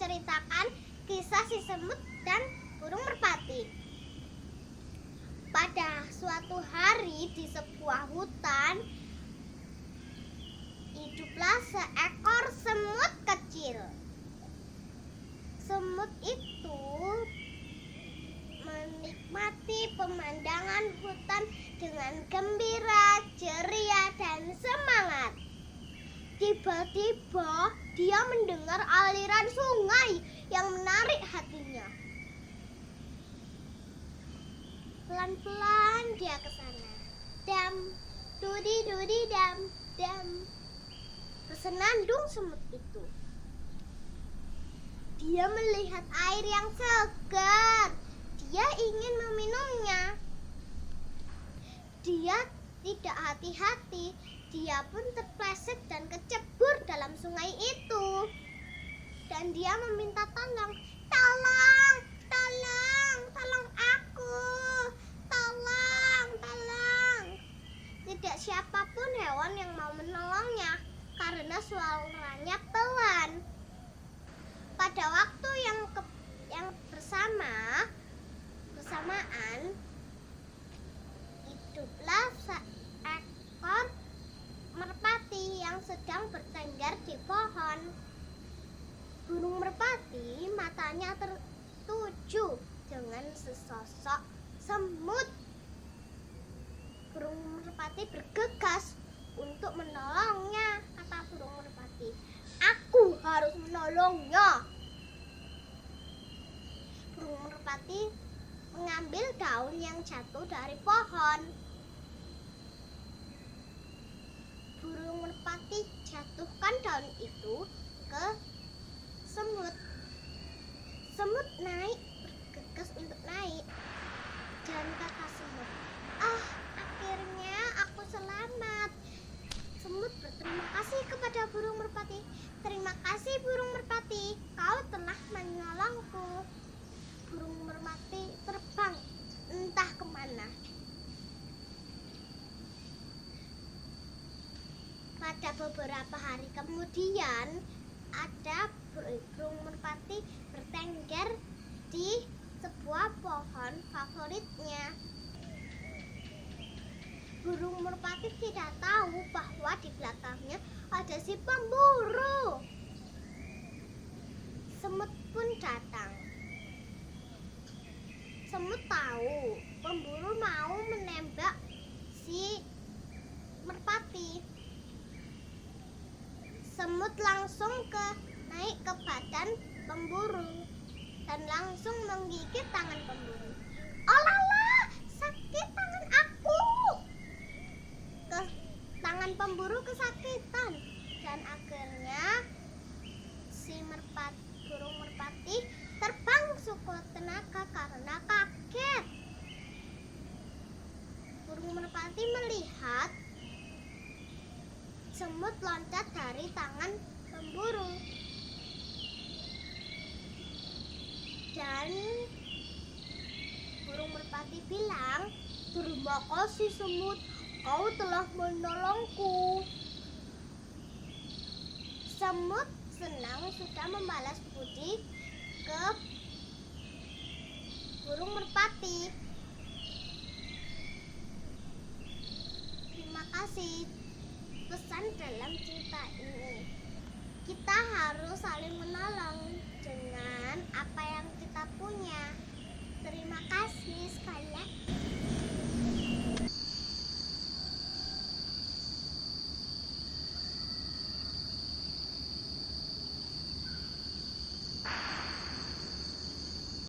menceritakan kisah si semut dan burung merpati. Pada suatu hari di sebuah hutan, hiduplah seekor semut kecil. Semut itu menikmati pemandangan hutan dengan gembira, ceria, dan semangat. Tiba-tiba dia mendengar aliran sungai yang menarik hatinya. Pelan-pelan dia ke sana. Dam, dudi dudi dam, dam. Bersenandung semut itu. Dia melihat air yang segar. Dia ingin meminumnya. Dia tidak hati-hati. Dia pun terpleset dan kecebur dalam sungai itu. Dan dia meminta tolong. Tolong, tolong, tolong aku. Tolong, tolong. Tidak siapapun hewan yang mau menolongnya karena suaranya pelan. Pada waktu yang bersamaan, hiduplah seekor merpati yang sedang bertengger di pohon. Burung merpati matanya tertuju dengan sesosok semut. Burung merpati bergegas untuk menolongnya, kata burung merpati. Aku harus menolongnya. Burung merpati mengambil daun yang jatuh dari pohon. Burung merpati jatuhkan daun itu ke semut. Semut naik, bergegas untuk naik. Dan kata semut, akhirnya aku selamat. Semut berterima kasih kepada burung merpati. Terima kasih burung merpati, kau telah menolongku. Burung merpati terbang entah kemana. Pada beberapa hari kemudian, ada burung merpati bertengger di sebuah pohon favoritnya. Burung merpati tidak tahu bahwa di belakangnya ada si pemburu. Semut pun datang. Semut tahu pemburu mau menembak si merpati. Semut langsung naik ke badan pemburu dan langsung menggigit tangan pemburu. Olala, sakit tangan aku. Tangan pemburu kesakitan dan akhirnya si burung merpati terbang sekuat tenaga karena kaget. Burung merpati melihat semut loncat dari tangan pemburu. Dan burung merpati bilang, terima kasih semut, kau telah menolongku. Semut senang sudah membalas budi ke burung merpati. Terima kasih. Pesan dalam cerita ini, kita harus saling menolong dengan apa yang kita punya. Terima kasih sekali lagi.